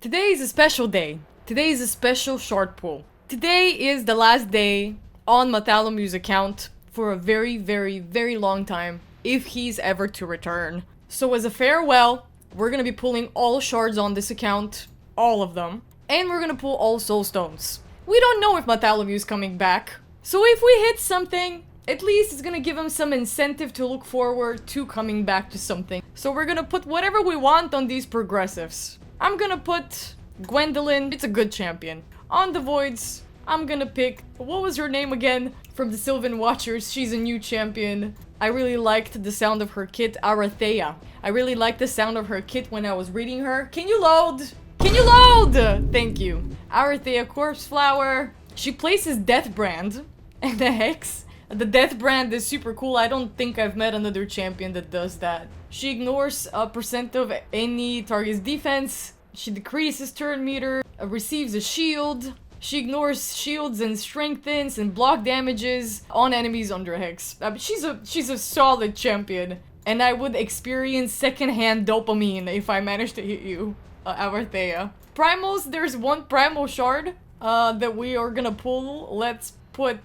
Today is a special day. Today is a special shard pull. Today is the last day on Matalomu's account for a very long time, if he's ever to return. So as a farewell, we're gonna be pulling all shards on this account, all of them, and we're gonna pull all soulstones. We don't know if Matalomu's coming back, so if we hit something, at least it's gonna give him some incentive to look forward to coming back to something. So we're gonna put whatever we want on these progressives. I'm gonna put Gwendolyn, it's a good champion. On the voids, I'm gonna pick, what was her name again? From the Sylvan Watchers, she's a new champion. I really liked the sound of her kit, Arathea. I really liked the sound of her kit when I was reading her. Can you load? Can you load? Thank you. Arathea Corpse Flower. She places Death Brand and the Hex. The Death Brand is super cool. I don't think I've met another champion that does that. She ignores a percent of any target's defense. She decreases turn meter, receives a shield. She ignores shields and strengthens and block damages on enemies under Hex. She's a solid champion. And I would experience secondhand dopamine if I managed to hit you, Arathea. Primals, there's one Primal Shard that we are gonna pull. Let's put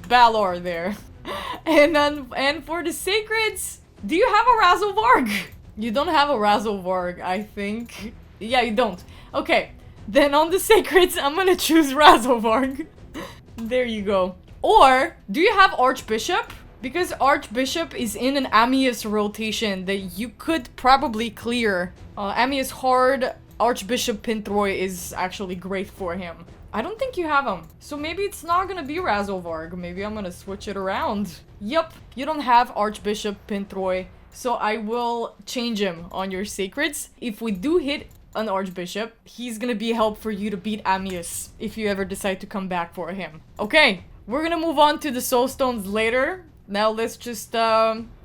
Balor there. and for the Sacreds, do you have a Razzlevarg? You don't have a Razzlevarg, I think. Yeah, you don't. Okay, then on the Sacreds, I'm gonna choose Razzlevarg. There you go. Or, do you have Archbishop? Because Archbishop is in an Amius rotation that you could probably clear. Amius Hard, Archbishop Pinthroy is actually great for him. I don't think you have him. So maybe it's not gonna be Razzlevarg. Maybe I'm gonna switch it around. Yup, you don't have Archbishop Pinthroy. So I will change him on your Sacreds. If we do hit an Archbishop, he's gonna be help for you to beat Amius if you ever decide to come back for him. Okay, we're gonna move on to the Soulstones later. Now let's just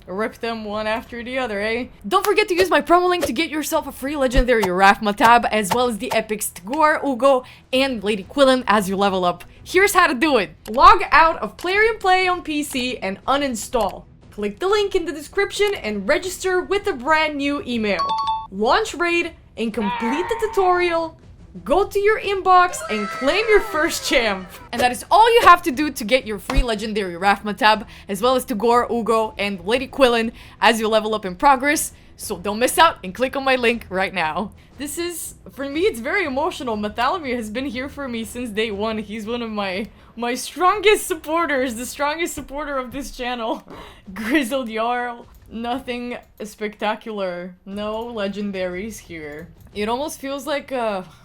rip them one after the other, eh? Don't forget to use my promo link to get yourself a free legendary Raphma tab, as well as the epics Tagore, Ugo, and Lady Quillen as you level up. Here's how to do it. Log out of Plarium Play on PC and uninstall. Click the link in the description and register with a brand new email. Launch raid and complete the tutorial. Go to your inbox and claim your first champ. And that is all you have to do to get your free legendary Raphma tab, as well as Tagore, Ugo, and Lady Quillen as you level up in progress. So don't miss out and click on my link right now. This is, for me, it's very emotional. Matalomu has been here for me since day one. He's one of my strongest supporters, the strongest supporter of this channel. Grizzled Jarl. Nothing spectacular. No legendaries here. It almost feels like,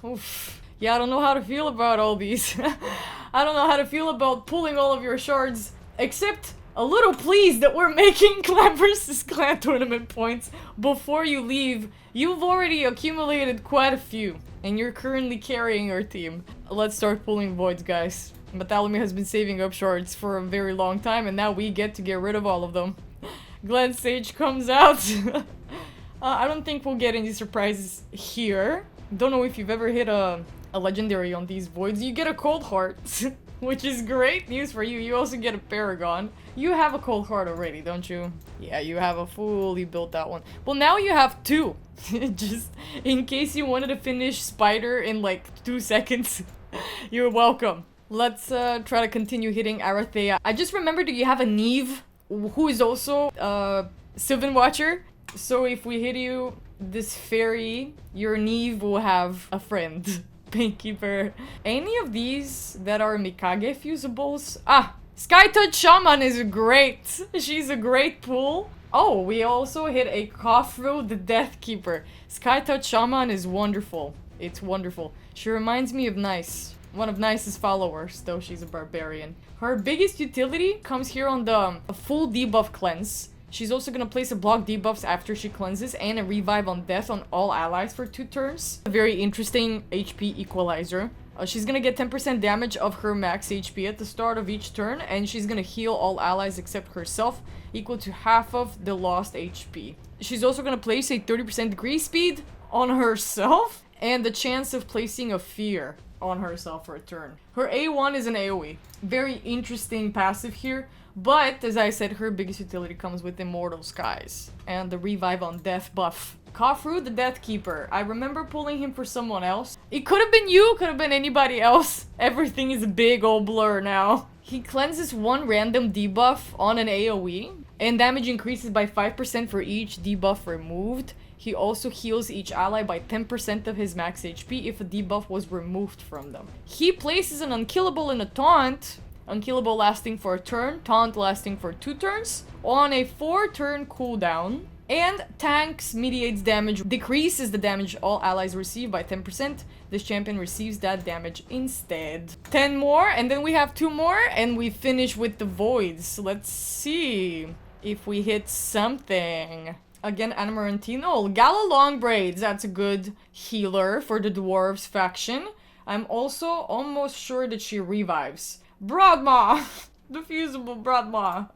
oof. Yeah, I don't know how to feel about all these. I don't know how to feel about pulling all of your shards, except a little pleased that we're making clan versus clan tournament points before you leave. You've already accumulated quite a few, and you're currently carrying your team. Let's start pulling voids, guys. Matalomu has been saving up shards for a very long time, and now we get to get rid of all of them. Glen Sage comes out. I don't think we'll get any surprises here. Don't know if you've ever hit a legendary on these voids. You get a Cold Heart, which is great news for you. You also get a Paragon. You have a Cold Heart already, don't you? Yeah, you have a fully built out one. Well, now you have two. Just in case you wanted to finish Spider in like 2 seconds. You're welcome. Let's try to continue hitting Arathea. I just remembered that you have a Neve, who is also a Sylvan Watcher. So if we hit you, this fairy, your Neve will have a friend. Painkeeper. Any of these that are Mikage fusibles? Ah! Skytouch Shaman is great! She's a great pull. Oh, we also hit a Khafru the Death Keeper. Skytouch Shaman is wonderful. It's wonderful. She reminds me of Nice. One of Nice's followers, though she's a barbarian. Her biggest utility comes here on the full debuff cleanse. She's also gonna place a block debuffs after she cleanses and a revive on death on all allies for 2 turns. A very interesting HP equalizer. She's gonna get 10% damage of her max HP at the start of each turn, and she's gonna heal all allies except herself, equal to half of the lost HP. She's also gonna place a 30% decrease speed on herself, and the chance of placing a fear on herself for a turn. Her A1 is an AoE. Very interesting passive here. But, as I said, her biggest utility comes with Immortal Skies and the Revive on Death buff. Khafru the Death Keeper. I remember pulling him for someone else. It could have been you, could have been anybody else. Everything is a big old blur now. He cleanses one random debuff on an AoE, and damage increases by 5% for each debuff removed. He also heals each ally by 10% of his max HP if a debuff was removed from them. He places an unkillable in a taunt. Unkillable lasting for a turn, taunt lasting for 2 turns, on a 4-turn cooldown. And tanks mediates damage, decreases the damage all allies receive by 10%. This champion receives that damage instead. 10 more, and then we have 2 more, and we finish with the voids. Let's see if we hit something. Again, Amarantino. Gala Long Braids, that's a good healer for the dwarves faction. I'm also almost sure that she revives. Broadmaw! The fusible Broadmaw.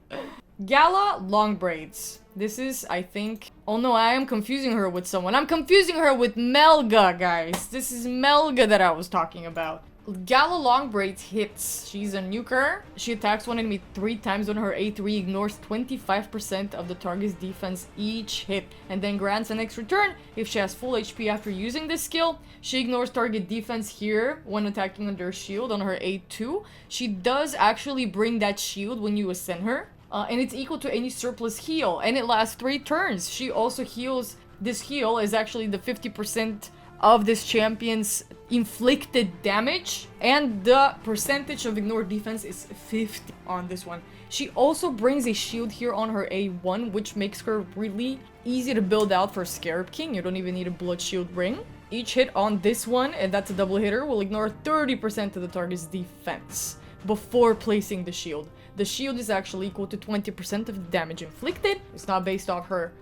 Gala Long Braids. This is, I think... Oh no, I am confusing her with someone. I'm confusing her with Melga, guys. This is Melga that I was talking about. Gala Long Braids hits. She's a nuker. She attacks one enemy 3 times on her A3, ignores 25% of the target's defense each hit, and then grants an extra turn if she has full HP after using this skill. She ignores target defense here when attacking under shield on her A2. She does actually bring that shield when you ascend her. And it's equal to any surplus heal, and it lasts 3 turns. She also heals. This heal is actually the 50% of this champion's inflicted damage, and the percentage of ignored defense is 50 on this one. She also brings a shield here on her A1, which makes her really easy to build out for Scarab King. You don't even need a blood shield ring. Each hit on this one, and that's a double hitter, will ignore 30% of the target's defense before placing the shield. The shield is actually equal to 20% of the damage inflicted. It's not based off her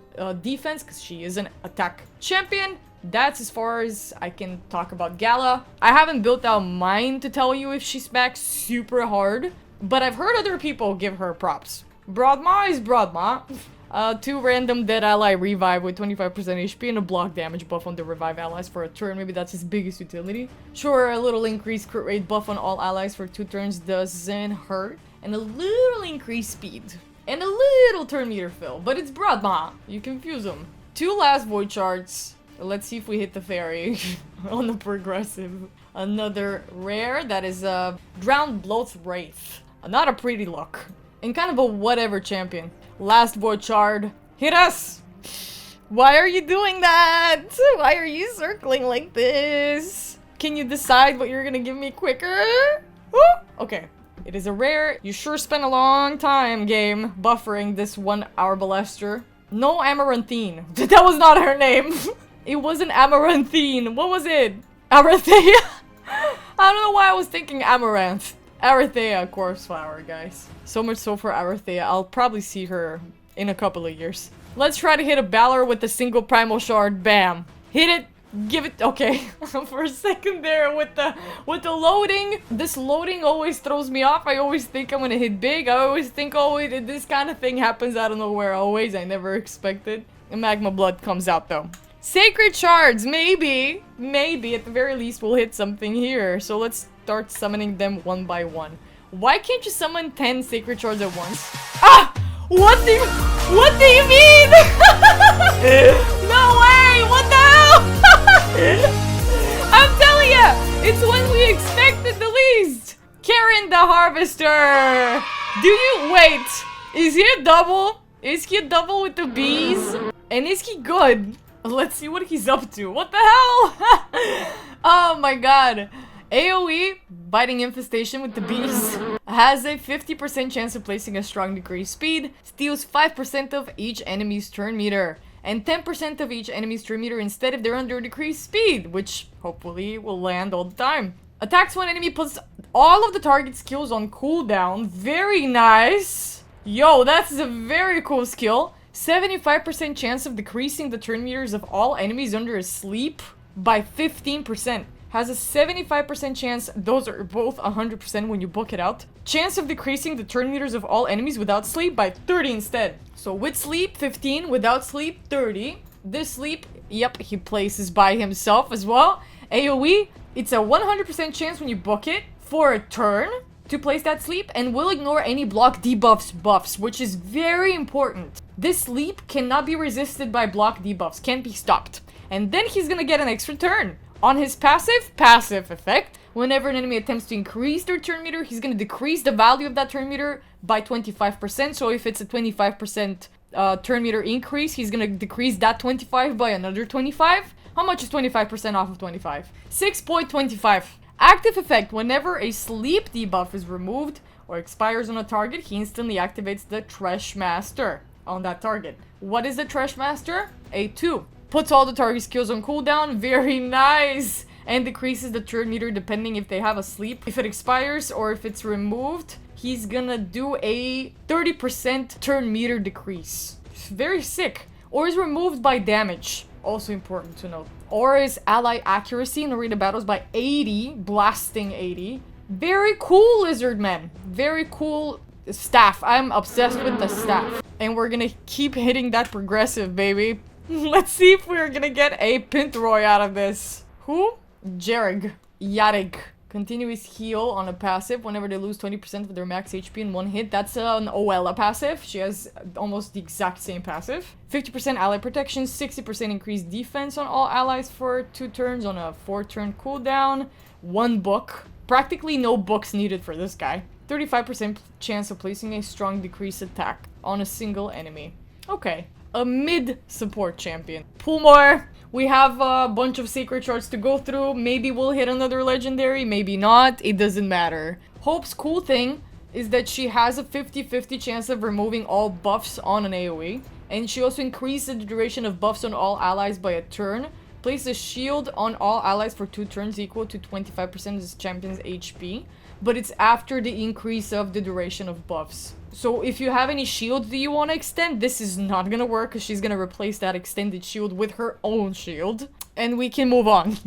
defense, because she is an attack champion. That's as far as I can talk about Gala. I haven't built out mine to tell you if she smacks super hard, but I've heard other people give her props. Broadmaw is Broadmaw. 2 random dead ally revive with 25% HP and a block damage buff on the revive allies for a turn. Maybe that's his biggest utility. Sure, a little increased crit rate buff on all allies for 2 turns doesn't hurt. And a little increased speed. And a little turn meter fill. But it's Broadmaw. You confuse them. 2 last void shards. Let's see if we hit the fairy on the progressive. Another rare. That is a Drowned Bloat's Wraith. Not a pretty look. And kind of a whatever champion. Last void shard. Hit us! Why are you doing that? Why are you circling like this? Can you decide what you're gonna give me quicker? Woo! Okay. It is a rare. You sure spent a long time, game, buffering this one Arbalester. No Amaranthine. That was not her name. It wasn't Amaranthine. What was it? Arathea? I don't know why I was thinking Amaranth. Arathea, Corpse Flower, guys. So much so for Arathea. I'll probably see her in a couple of years. Let's try to hit a Balor with a single Primal Shard. Bam. Hit it. Give it. Okay. For a second there with the loading. This loading always throws me off. I always think I'm gonna hit big. I always think, oh, this kind of thing happens out of nowhere. Always. I never expected. And Magma Blood comes out though. Sacred Shards. Maybe. Maybe. At the very least we'll hit something here. So let's start summoning them one by one. Why can't you summon 10 Sacred Shards at once? Ah! What do you mean? No way! What the hell? I'm telling you, it's when we expected the least. Karen the Harvester. Do you wait? Is he a double? Is he a double with the bees? And is he good? Let's see what he's up to. What the hell? Oh my god. AoE, Biting Infestation with the bees, has a 50% chance of placing a strong decreased speed, steals 5% of each enemy's turn meter, and 10% of each enemy's turn meter instead if they're under decreased speed, which hopefully will land all the time. Attacks one enemy, puts all of the target skills on cooldown. Very nice. Yo, that's a very cool skill. 75% chance of decreasing the turn meters of all enemies under a sleep by 15%. Has a 75% chance, those are both 100% when you book it out. Chance of decreasing the turn meters of all enemies without sleep by 30 instead. So with sleep, 15, without sleep, 30. This sleep, yep, he places by himself as well. AoE, it's a 100% chance when you book it for a turn to place that sleep and will ignore any block buffs, which is very important. This sleep cannot be resisted by block debuffs, can't be stopped. And then he's gonna get an extra turn. On his passive effect, whenever an enemy attempts to increase their turn meter, he's gonna decrease the value of that turn meter by 25%. So if it's a 25% turn meter increase, he's gonna decrease that 25 by another 25. How much is 25% off of 25? 6.25. Active effect, whenever a sleep debuff is removed or expires on a target, he instantly activates the Trash Master on that target. What is the Trash Master? A2. Puts all the target skills on cooldown, very nice! And decreases the turn meter depending if they have a sleep. If it expires or if it's removed, he's gonna do a 30% turn meter decrease. Very sick. Or is removed by damage. Also important to note. Or is ally accuracy in arena battles by 80, blasting 80. Very cool, Lizard Man. Very cool staff. I'm obsessed with the staff. And we're gonna keep hitting that progressive, baby. Let's see if we're gonna get a Pintroy out of this. Who? Yarig. Continuous heal on a passive whenever they lose 20% of their max HP in one hit. That's an Oella passive. She has almost the exact same passive. 50% ally protection, 60% increased defense on all allies for 2 turns on a 4-turn cooldown. 1 book. Practically no books needed for this guy. 35% chance of placing a strong decrease attack on a single enemy. Okay. A mid support champion. Pull more. We have a bunch of sacred shards to go through. Maybe we'll hit another legendary, maybe not. It doesn't matter. Hope's cool thing is that she has a 50-50 chance of removing all buffs on an AoE. And she also increases the duration of buffs on all allies by a turn. Place a shield on all allies for 2 turns equal to 25% of this champion's HP. But it's after the increase of the duration of buffs. So if you have any shields that you want to extend, this is not gonna work because she's gonna replace that extended shield with her own shield. And we can move on.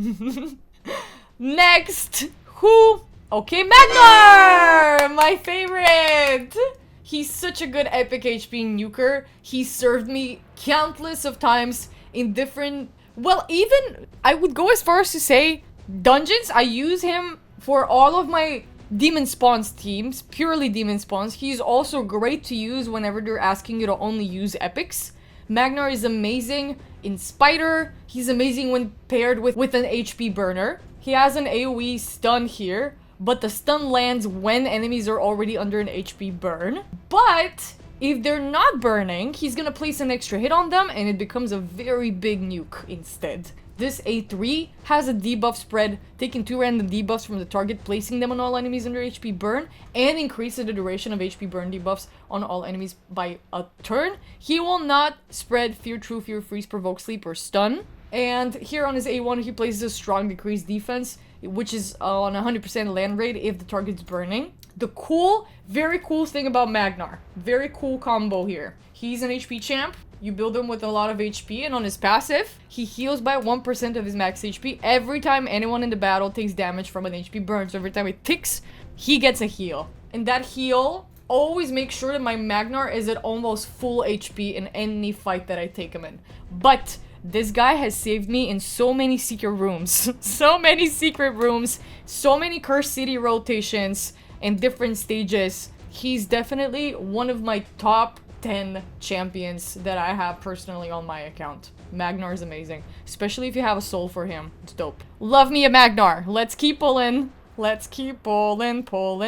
Next! Who? Okay, Magnar! My favorite! He's such a good epic HP nuker. He served me countless of times in different... Well, even... I would go as far as to say dungeons. I use him for all of my... Demon Spawns teams, purely Demon Spawns. He's also great to use whenever they're asking you to only use epics. Magnar is amazing in Spider. He's amazing when paired with an HP burner. He has an AoE stun here, but the stun lands when enemies are already under an HP burn. But if they're not burning, he's gonna place an extra hit on them and it becomes a very big nuke instead. This A3 has a debuff spread, taking 2 random debuffs from the target, placing them on all enemies under HP burn, and increases the duration of HP burn debuffs on all enemies by a turn. He will not spread Fear, True Fear, Freeze, Provoke, Sleep, or Stun. And here on his A1, he places a strong decreased defense, which is on 100% land rate if the target's burning. The cool, very cool thing about Magnar, very cool combo here. He's an HP champ. You build him with a lot of HP, and on his passive, he heals by 1% of his max HP every time anyone in the battle takes damage from an HP burn. So every time it ticks, he gets a heal. And that heal always makes sure that my Magnar is at almost full HP in any fight that I take him in. But this guy has saved me in so many secret rooms. So many secret rooms, so many Cursed City rotations and different stages. He's definitely one of my top 10 champions that I have personally on my account. Magnar is amazing, especially if you have a soul for him. It's dope. Love me a Magnar. Let's keep pulling. Let's keep pulling.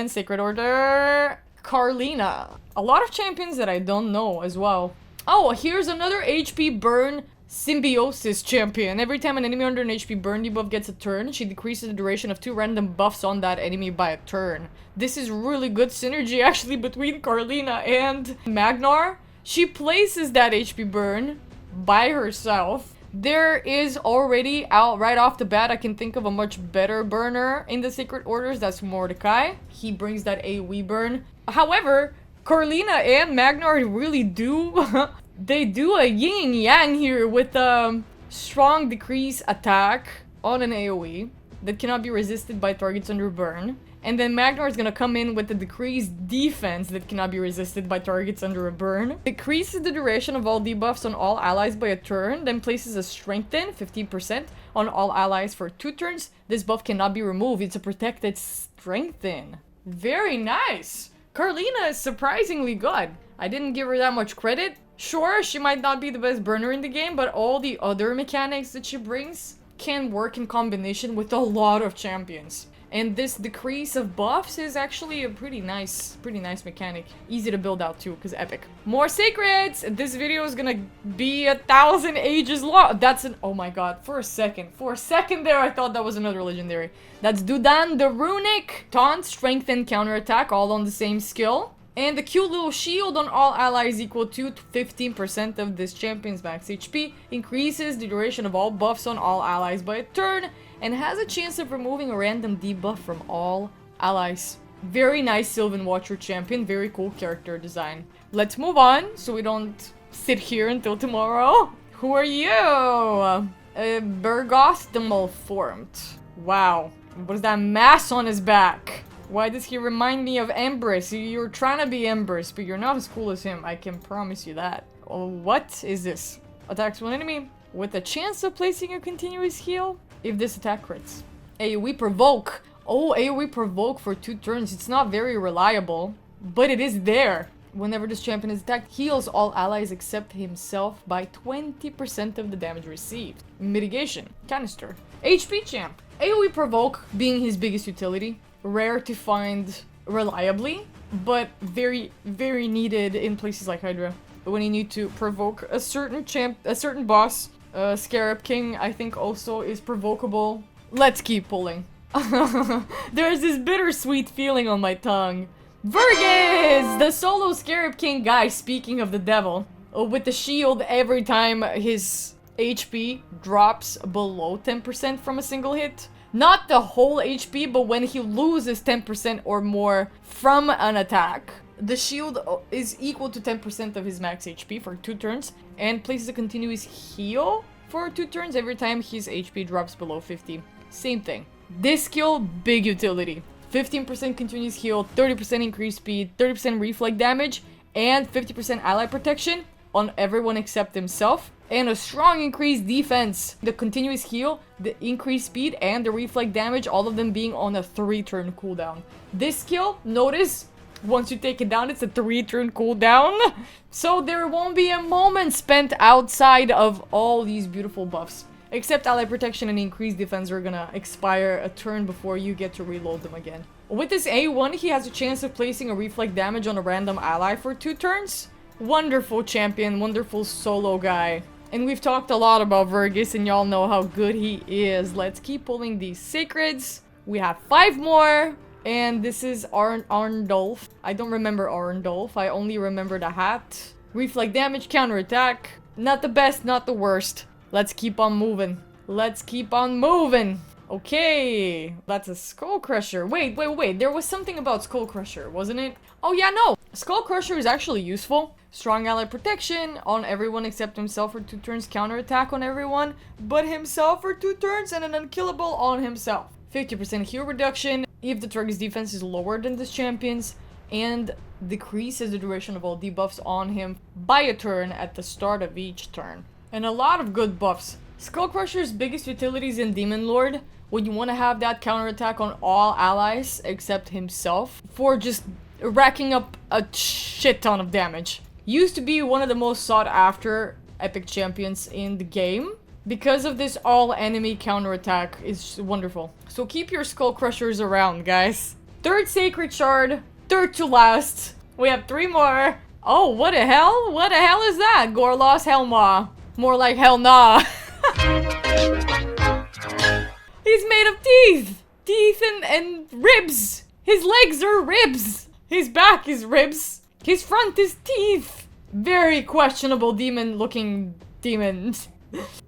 Sacred Order. Carlina. A lot of champions that I don't know as well. Oh, here's another HP burn symbiosis champion. Every time an enemy under an HP burn debuff gets a turn, she decreases the duration of 2 random buffs on that enemy by a turn. This is really good synergy actually between Carlina and Magnar. She places that HP burn by herself. There is already out right off the bat, I can think of a much better burner in the Sacred Orders. That's Mordecai. He brings that AoE burn. However, Carlina and Magnar really do they do a yin and yang here with a strong decrease attack on an AoE that cannot be resisted by targets under burn. And then Magnar is gonna come in with the decreased defense that cannot be resisted by targets under a burn. Decreases the duration of all debuffs on all allies by a turn, then places a strengthen, 15%, on all allies for 2 turns. This buff cannot be removed, it's a protected strengthen. Very nice. Carlina is surprisingly good. I didn't give her that much credit. Sure, she might not be the best burner in the game, but all the other mechanics that she brings can work in combination with a lot of champions. And this decrease of buffs is actually a pretty nice mechanic. Easy to build out too, because epic. More secrets! This video is gonna be 1,000 ages long. That's an- oh my god, for a second there I thought that was another legendary. That's Dudan the Runic. Taunt, strength, and counterattack all on the same skill. And the cute little shield on all allies equal to 15% of this champion's max HP. Increases the duration of all buffs on all allies by a turn. And has a chance of removing a random debuff from all allies. Very nice Sylvan Watcher champion. Very cool character design. Let's move on so we don't sit here until tomorrow. Who are you? Bergoth the Malformed. Wow. What is that mass on his back? Why does he remind me of Embrys? You're trying to be Embrys, but you're not as cool as him. I can promise you that. Oh, what is this? Attacks one enemy with a chance of placing a continuous heal if this attack crits. AoE provoke. Oh, AoE provoke for 2 turns. It's not very reliable, but it is there. Whenever this champion is attacked, heals all allies except himself by 20% of the damage received. Mitigation. Canister. HP champ. AoE provoke being his biggest utility. Rare to find reliably, but very, very needed in places like Hydra. When you need to provoke a certain boss. Scarab King, I think, also is provocable. Let's keep pulling. There's this bittersweet feeling on my tongue. Vergis! The solo Scarab King guy, speaking of the devil. With the shield every time his HP drops below 10% from a single hit. Not the whole HP, but when he loses 10% or more from an attack. The shield is equal to 10% of his max HP for 2 turns. And places a continuous heal for 2 turns every time his HP drops below 50. Same thing. This skill, big utility. 15% continuous heal, 30% increased speed, 30% reflect damage, and 50% ally protection on everyone except himself. And a strong increased defense. The continuous heal, the increased speed, and the reflect damage, all of them being on a 3-turn cooldown. This skill, notice, once you take it down, it's a 3-turn cooldown. So there won't be a moment spent outside of all these beautiful buffs. Except ally protection and increased defense are gonna expire a turn before you get to reload them again. With this A1, he has a chance of placing a reflect damage on a random ally for 2 turns. Wonderful champion, wonderful solo guy. And we've talked a lot about Vergis, and y'all know how good he is. Let's keep pulling these sacreds. We have 5 more. And this is Arndolf. I don't remember Arndolf. I only remember the hat. Reflect damage, counterattack. Not the best, not the worst. Let's keep on moving. Let's keep on moving. Okay. That's a Skull Crusher. Wait. There was something about Skull Crusher, wasn't it? Oh yeah, no. Skull Crusher is actually useful. Strong ally protection on everyone except himself for 2 turns. Counterattack on everyone but himself for 2 turns. And an unkillable on himself. 50% heal reduction if the target's defense is lower than this champion's, and decreases the duration of all debuffs on him by a turn at the start of each turn. And a lot of good buffs. Skull Crusher's biggest utilities in Demon Lord, when you want to have that counterattack on all allies except himself for just racking up a shit ton of damage. Used to be one of the most sought after epic champions in the game. Because of this all enemy counterattack is wonderful. So keep your Skull Crushers around, guys. 3rd Sacred Shard, 3rd to last. We have 3 more. Oh, what the hell? What the hell is that? Gorlos Helma. More like hell nah. He's made of teeth. Teeth and ribs. His legs are ribs. His back is ribs. His front is teeth. Very questionable demon-looking demons.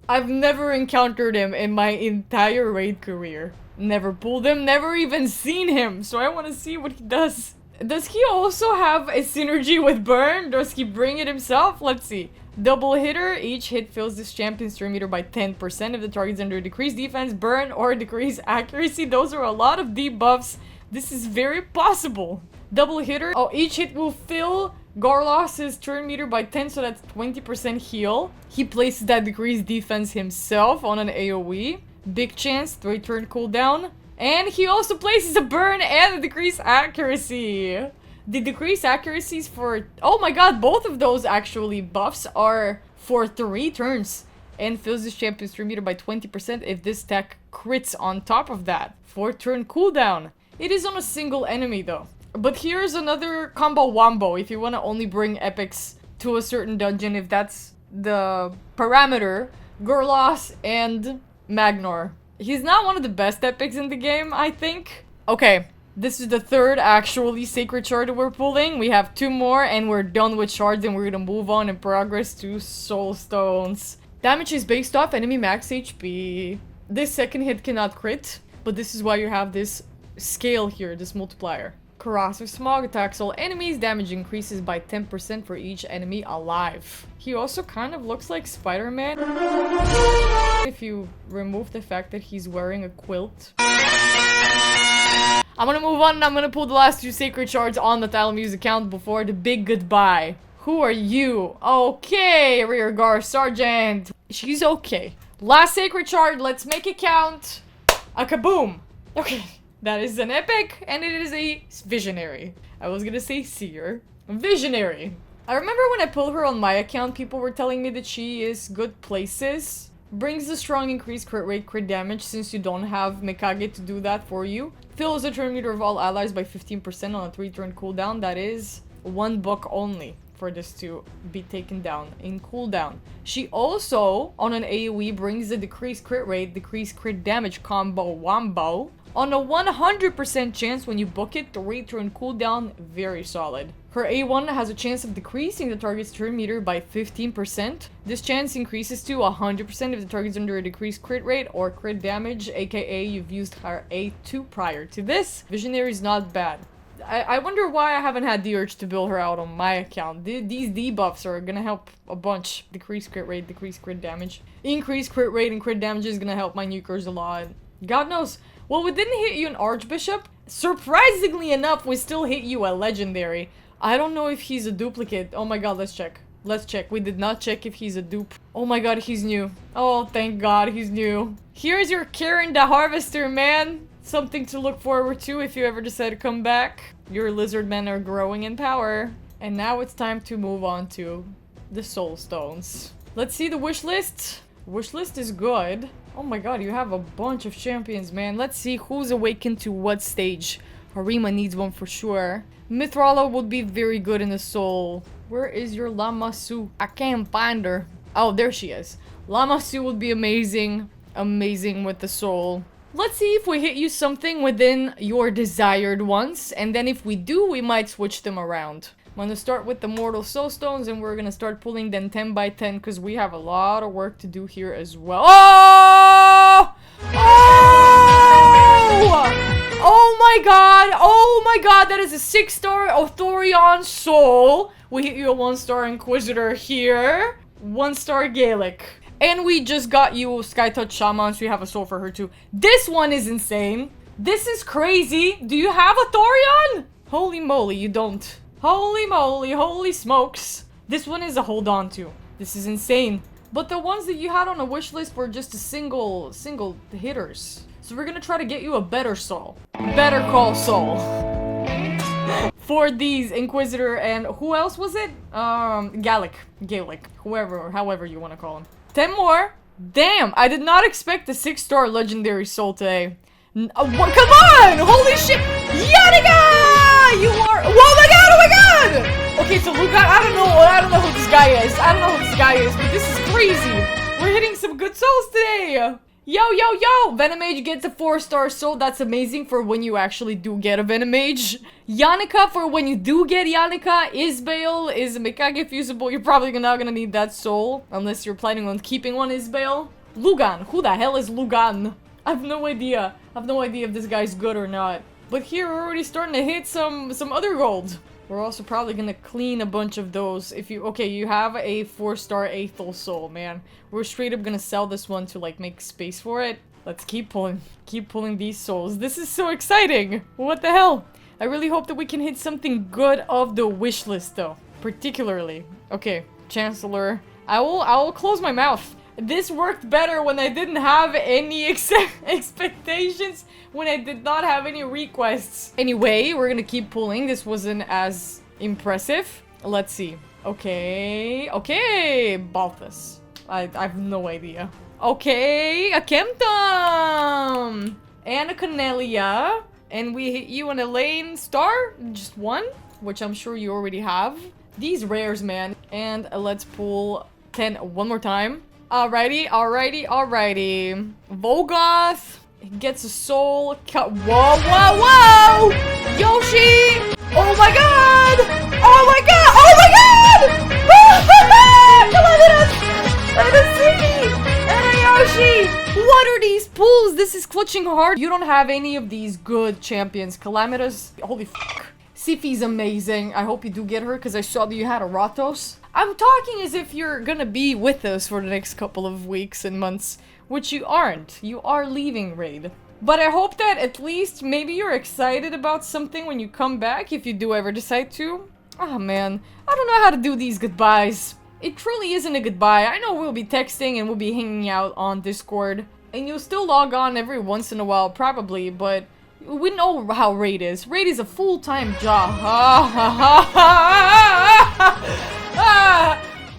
I've never encountered him in my entire raid career. Never pulled him, never even seen him. So I want to see what he does. Does he also have a synergy with Burn? Does he bring it himself? Let's see. Double hitter. Each hit fills this champion's turn meter by 10% if the target's under decreased defense, burn, or decreased accuracy. Those are a lot of debuffs. This is very possible. Double hitter. Oh, each hit will fill Garlos's turn meter by 10, so that's 20% heal. He places that decreased defense himself on an AoE. Big chance, 3-turn cooldown. And he also places a burn and a decreased accuracy. The decreased accuracies for... Oh my god, both of those actually buffs are for 3 turns. And fills this champion's 3 meter by 20% if this tech crits on top of that. 4 turn cooldown. It is on a single enemy though. But here's another combo wombo if you want to only bring epics to a certain dungeon, if that's the parameter. Gurlos and Magnor. He's not one of the best epics in the game, I think. Okay, this is the 3rd actually sacred shard that we're pulling. We have 2 more and we're done with shards and we're gonna move on in progress to soulstones. Damage is based off enemy max HP. This second hit cannot crit, but this is why you have this scale here, this multiplier. Corrosive Smog attacks all enemies. Damage increases by 10% for each enemy alive. He also kind of looks like Spider-Man. If you remove the fact that he's wearing a quilt. I'm gonna move on and I'm gonna pull the last 2 sacred shards on the Thalamus account before the big goodbye. Who are you? Okay, Rearguard Sergeant. She's okay. Last sacred shard, let's make it count. A kaboom. Okay. That is an epic, and it is a visionary. I was gonna say seer. Visionary. I remember when I pulled her on my account, people were telling me that she is good places. Brings a strong increased crit rate, crit damage, since you don't have Mikage to do that for you. Fills the turn meter of all allies by 15% on a 3-turn cooldown. That is 1 book only for this to be taken down in cooldown. She also, on an AoE, brings a decreased crit rate, decreased crit damage combo wombo. On a 100% chance when you book it, 3-turn cooldown, very solid. Her A1 has a chance of decreasing the target's turn meter by 15%. This chance increases to 100% if the target's under a decreased crit rate or crit damage, aka you've used her A2 prior to this. Visionary is not bad. I wonder why I haven't had the urge to build her out on my account. These debuffs are gonna help a bunch. Decreased crit rate, decreased crit damage. Increased crit rate and crit damage is gonna help my nukers a lot. God knows. Well, we didn't hit you an Archbishop. Surprisingly enough, we still hit you a Legendary. I don't know if he's a duplicate. Oh my god, let's check. Let's check. We did not check if he's a dupe. Oh my god, he's new. Oh, thank god, he's new. Here's your Karen the Harvester, man. Something to look forward to if you ever decide to come back. Your lizard men are growing in power. And now it's time to move on to the Soulstones. Let's see the wish list. Wish list is good. Oh my god, you have a bunch of champions, man. Let's see who's awakened to what stage. Harima needs one for sure. Mithrala would be very good in the soul. Where is your Lamasu? I can't find her. Oh, there she is. Lamasu would be amazing. Amazing with the soul. Let's see if we hit you something within your desired ones. And then if we do, we might switch them around. I'm gonna start with the Mortal Soulstones and we're gonna start pulling them 10 by 10 because we have a lot of work to do here as well. Oh! Oh! Oh my god! Oh my god! That is a 6-star Othorion Soul. We hit you a 1-star Inquisitor here. 1-star Gaelic. And we just got you Skytouch Shaman, so you have a soul for her too. This one is insane. This is crazy. Do you have a Thorion? Holy moly, you don't. Holy moly, holy smokes. This one is a hold on to. This is insane. But the ones that you had on a wish list were just a single hitters. So we're gonna try to get you a better soul. Better Call Saul. For these Inquisitor and who else was it? Gaelic, however you want to call him. 10 more. Damn, I did not expect a 6-star legendary soul today. Come on! Holy shit! Yanniga! You are. Oh my god! Oh my god! Okay, so Luca, I don't know who this guy is. But this is crazy. We're hitting some good souls today. Yo! Venomage gets a 4-star soul. That's amazing for when you actually do get a Venomage. Yannica for when you do get Yannica. Isbale is a Mikage fusible. You're probably not gonna need that soul unless you're planning on keeping one Isbale. Lugan. Who the hell is Lugan? I have no idea. If this guy's good or not. But here we're already starting to hit some other gold. We're also probably gonna clean a bunch of those. If you you have a 4-star Aethel soul, man. We're straight up gonna sell this one to like make space for it. Let's keep pulling these souls. This is so exciting. What the hell? I really hope that we can hit something good of the wish list though, particularly. Okay, Chancellor. I will close my mouth. This worked better when I didn't have any expectations, when I did not have any requests. Anyway, we're gonna keep pulling. This wasn't as impressive. Let's see. Okay, okay, Balthus. I have no idea. Okay, a Kemptom! And a Cornelia. And we hit you on a lane star. Just one, which I'm sure you already have. These rares, man. And let's pull 10 one more time. Alrighty, alrighty, alrighty. Volgoth gets a soul. Whoa, whoa, whoa! Yoshi! Oh my god! Oh my god! Oh my god! Come on, let us see! And a Yoshi! What are these pulls? This is clutching hard. You don't have any of these good champions. Calamitous. Holy fuck. Sifi's amazing. I hope you do get her because I saw that you had a Ratos. I'm talking as if you're gonna be with us for the next couple of weeks and months, which you aren't. You are leaving Raid. But I hope that at least maybe you're excited about something when you come back, if you do ever decide to. Oh man, I don't know how to do these goodbyes. It truly isn't a goodbye. I know we'll be texting and we'll be hanging out on Discord. And you'll still log on every once in a while, probably, but we know how Raid is. Raid is a full-time job.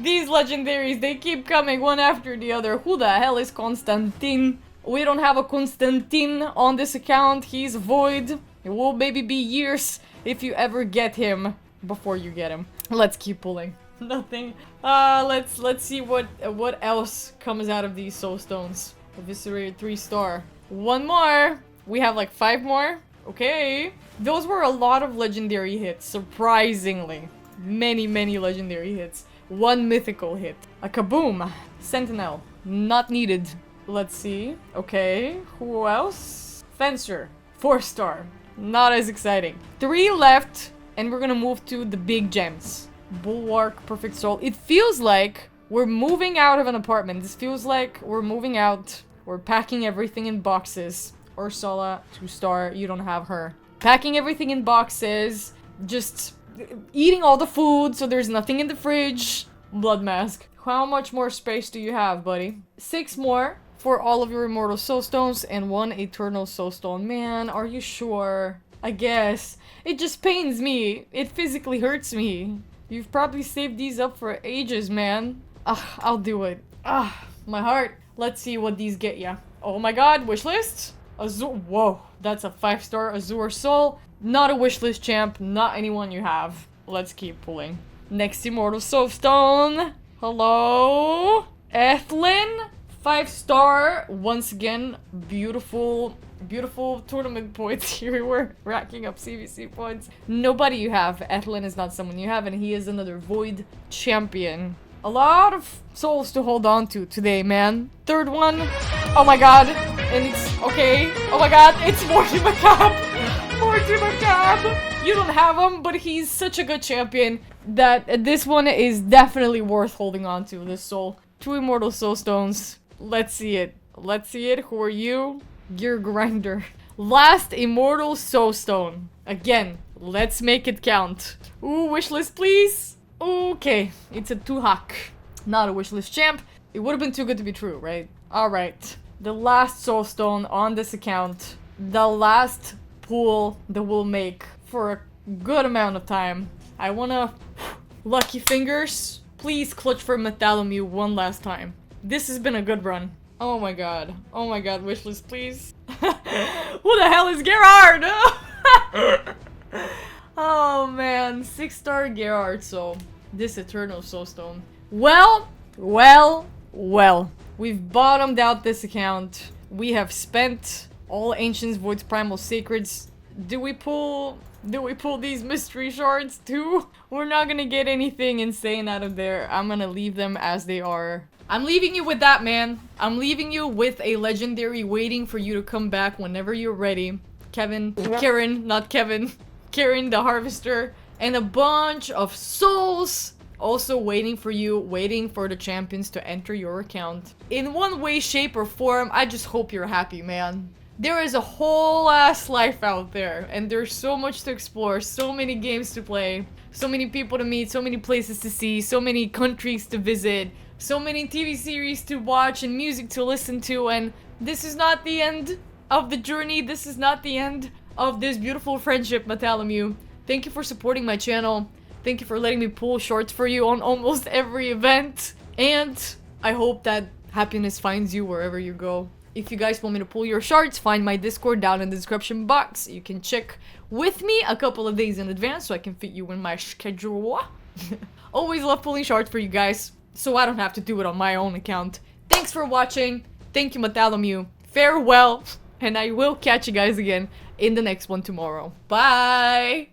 These legendaries, they keep coming one after the other. Who the hell is Constantine? We don't have a Constantine on this account. He's void. It will maybe be years if you ever get him before you get him. Let's keep pulling. Nothing. Let's see what else comes out of these Soulstones. Eviscerated 3-star. One more. We have like 5 more. Okay. Those were a lot of legendary hits, surprisingly. Many, many legendary hits. 1 mythical hit. A Kaboom. Sentinel. Not needed. Let's see. Okay. Who else? Fencer. 4-star. Not as exciting. 3 left. And we're gonna move to the big gems. Bulwark. Perfect Soul. It feels like we're moving out of an apartment. This feels like we're moving out. We're packing everything in boxes. Ursula. 2-star. You don't have her. Packing everything in boxes. Just eating all the food so there's nothing in the fridge. Blood Mask. How much more space do you have, buddy? 6 more for all of your Immortal Soulstones and 1 Eternal Soulstone. Man, are you sure? I guess. It just pains me. It physically hurts me. You've probably saved these up for ages, man. I'll do it. My heart. Let's see what these get ya. Oh my god, wishlist? Azure. Whoa, that's a 5-star Azure Soul. Not a wishlist champ, not anyone you have. Let's keep pulling. Next Immortal Soulstone. Hello? Ethlyn. 5-star. Once again, beautiful, beautiful tournament points. Here we're racking up CVC points. Nobody you have. Ethlyn is not someone you have, and he is another Void champion. A lot of souls to hold on to today, man. 3rd one. Oh my god. And it's okay. Oh my god, it's Morty Macab. Morty Macab. You don't have him, but he's such a good champion that this one is definitely worth holding on to, this soul. 2 Immortal Soulstones. Let's see it. Let's see it. Who are you? Gear Grinder. Last Immortal Soulstone. Again, let's make it count. Ooh, wishlist, please. Okay, it's a 2-hack. Not a wishlist champ. It would have been too good to be true, right? Alright. The last Soulstone on this account. The last pool that we'll make for a good amount of time. I wanna... Lucky fingers. Please clutch for Metalomew one last time. This has been a good run. Oh my god. Oh my god, wishlist, please. Who the hell is Gerard? Oh man, 6-star Gerard, so this Eternal Soulstone. Well. We've bottomed out this account. We have spent all Ancients, Voids, Primal, Sacreds. Do we pull these mystery shards too? We're not gonna get anything insane out of there. I'm gonna leave them as they are. I'm leaving you with that, man. I'm leaving you with a legendary waiting for you to come back whenever you're ready. Karen, not Kevin. Karen the Harvester. And a bunch of souls also waiting for you, waiting for the champions to enter your account. In one way, shape, or form, I just hope you're happy, man. There is a whole ass life out there, and there's so much to explore, so many games to play, so many people to meet, so many places to see, so many countries to visit, so many TV series to watch and music to listen to, and this is not the end of the journey. This is not the end of this beautiful friendship, Matalamu. Thank you for supporting my channel. Thank you for letting me pull shorts for you on almost every event. And I hope that happiness finds you wherever you go. If you guys want me to pull your shards, find my Discord down in the description box. You can check with me a couple of days in advance so I can fit you in my schedule. Always love pulling shards for you guys, so I don't have to do it on my own account. Thanks for watching. Thank you, Matalamu. Farewell, and I will catch you guys again in the next one tomorrow. Bye!